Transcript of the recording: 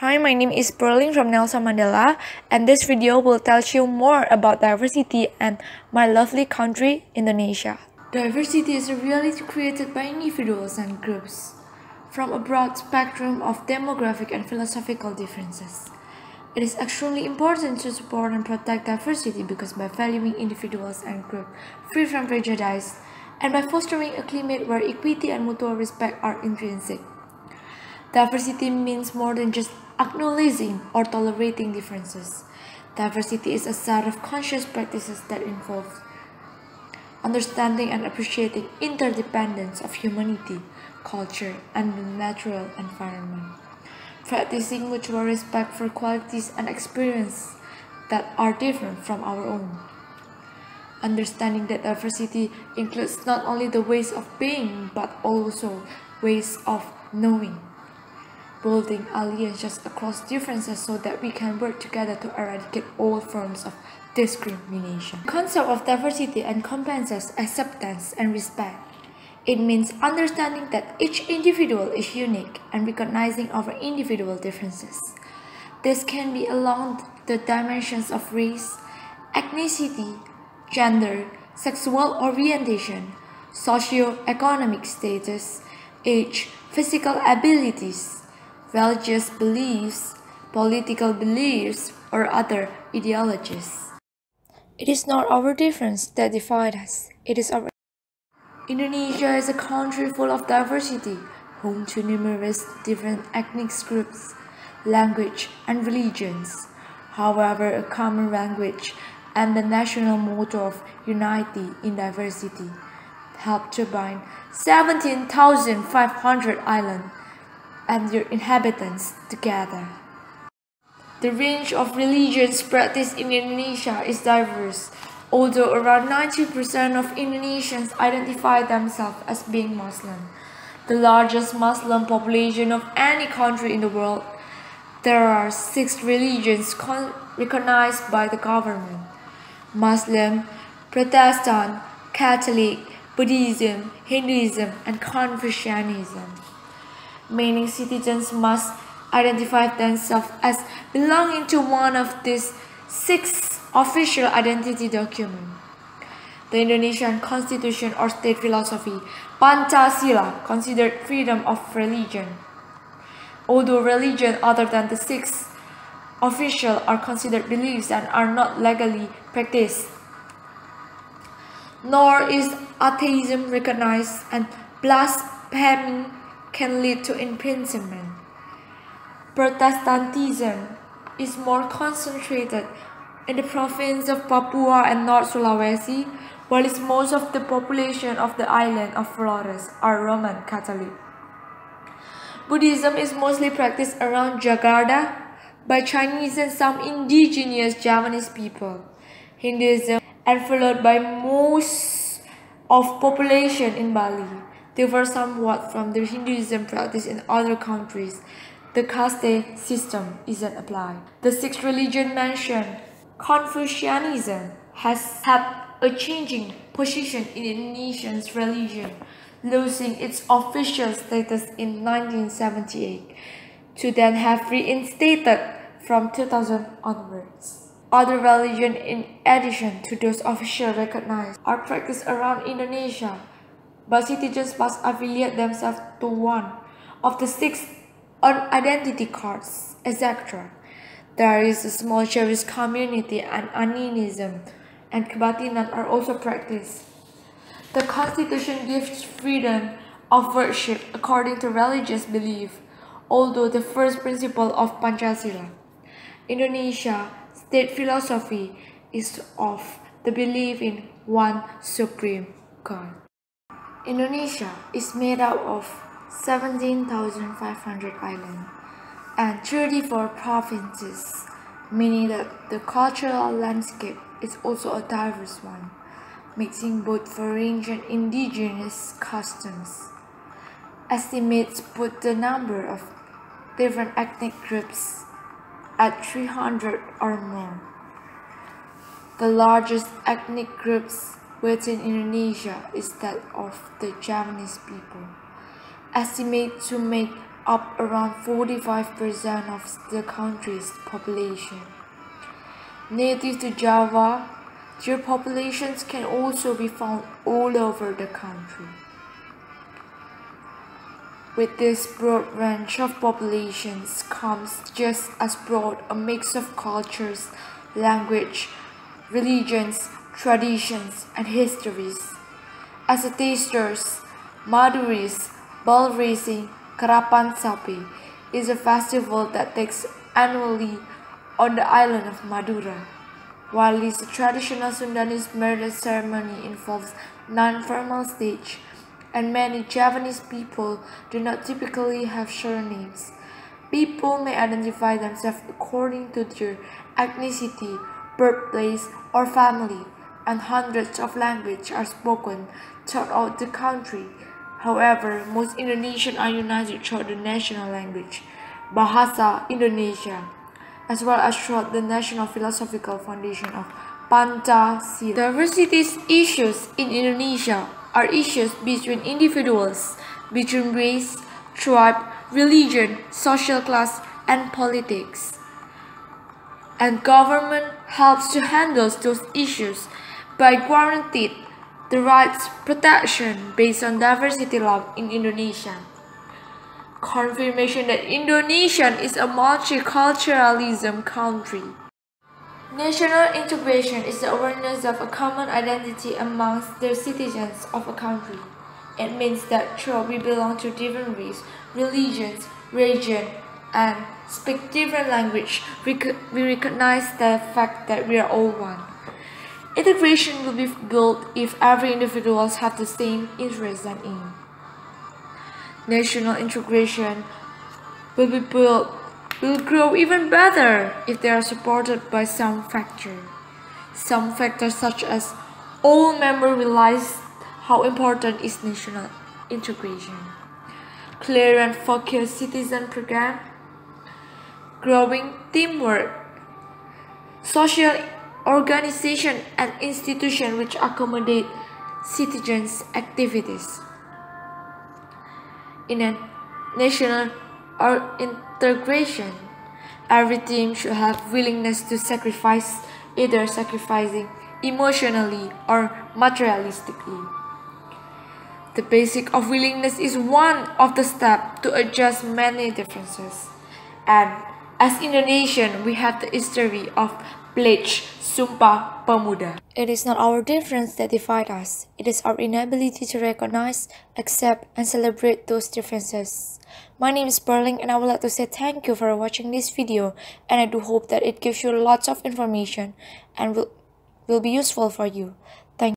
Hi, my name is Perlin from Nelson Mandela, and this video will tell you more about diversity and my lovely country, Indonesia. Diversity is a reality created by individuals and groups from a broad spectrum of demographic and philosophical differences. It is extremely important to support and protect diversity because by valuing individuals and groups free from prejudice and by fostering a climate where equity and mutual respect are intrinsic. Diversity means more than just acknowledging or tolerating differences. Diversity is a set of conscious practices that involve understanding and appreciating interdependence of humanity, culture, and the natural environment. Practicing mutual respect for qualities and experiences that are different from our own. Understanding that diversity includes not only the ways of being but also ways of knowing. Building alliances across differences so that we can work together to eradicate all forms of discrimination. The concept of diversity encompasses acceptance and respect. It means understanding that each individual is unique and recognizing our individual differences. This can be along the dimensions of race, ethnicity, gender, sexual orientation, socio-economic status, age, physical abilities, religious beliefs, political beliefs, or other ideologies. It is not our difference that divide us, it is our. Indonesia is a country full of diversity, home to numerous different ethnic groups, language, and religions. However, a common language and the national motto of unity in diversity help to bind 17,500 islands and their inhabitants together. The range of religions practiced in Indonesia is diverse, although around 90% of Indonesians identify themselves as being Muslim, the largest Muslim population of any country in the world. There are 6 religions recognized by the government: Muslim, Protestant, Catholic, Buddhism, Hinduism, and Confucianism. Meaning citizens must identify themselves as belonging to one of these 6 official identity documents. The Indonesian Constitution or state philosophy, Pancasila, considered freedom of religion. Although religion other than the 6 official are considered beliefs and are not legally practiced, nor is atheism recognized, and blasphemy can lead to imprisonment. Protestantism is more concentrated in the province of Papua and North Sulawesi, while most of the population of the island of Flores are Roman Catholic. Buddhism is mostly practiced around Jakarta by Chinese and some indigenous Javanese people. Hinduism and followed by most of population in Bali. Differ somewhat from the Hinduism practiced in other countries. The caste system isn't applied. The 6th religion mentioned, Confucianism, has had a changing position in Indonesia's religion, losing its official status in 1978, to then have reinstated from 2000 onwards. Other religions, in addition to those officially recognized, are practiced around Indonesia, but citizens must affiliate themselves to one of the 6 on identity cards, etc. There is a small Jewish community, and animism and kebatinan are also practiced. The Constitution gives freedom of worship according to religious belief, although the first principle of Pancasila. Indonesia state philosophy is of the belief in one supreme God. Indonesia is made up of 17,500 islands and 34 provinces, meaning that the cultural landscape is also a diverse one, mixing both foreign and indigenous customs. Estimates put the number of different ethnic groups at 300 or more. The largest ethnic groups within Indonesia is that of the Javanese people, estimated to make up around 45% of the country's population. Native to Java, their populations can also be found all over the country. With this broad range of populations comes just as broad a mix of cultures, language, religions, traditions, and histories. As a tasters, Maduris, bull racing, Karapan Sapi is a festival that takes annually on the island of Madura. While this traditional Sundanese marriage ceremony involves non-formal stage, and many Javanese people do not typically have surnames. People may identify themselves according to their ethnicity, birthplace, or family, and hundreds of languages are spoken throughout the country. However, most Indonesians are united through the national language, Bahasa Indonesia, as well as throughout the national philosophical foundation of Pancasila. Diversity issues in Indonesia are issues between individuals, between race, tribe, religion, social class, and politics. And government helps to handle those issues by guaranteeing the rights protection based on diversity law in Indonesia. Confirmation that Indonesia is a multiculturalism country. National integration is the awareness of a common identity amongst the citizens of a country. It means that though we belong to different races, religions, region, and speak different language, we recognize the fact that we are all one. Integration will be built if every individual has the same interests and aim. National integration will grow even better if they are supported by some factors. Some factors such as all members realize how important is national integration, clear and focused citizen program, growing teamwork, social organization and institution which accommodate citizens' activities. In a national integration, every team should have willingness to sacrifice, either sacrificing emotionally or materialistically. The basic of willingness is one of the steps to adjust many differences. And as Indonesian, we have the history of pledge, Sumpah Pemuda. It is not our difference that divide us. It is our inability to recognize, accept, and celebrate those differences. My name is Berling and I would like to say thank you for watching this video, and I do hope that it gives you lots of information and will be useful for you. Thank you.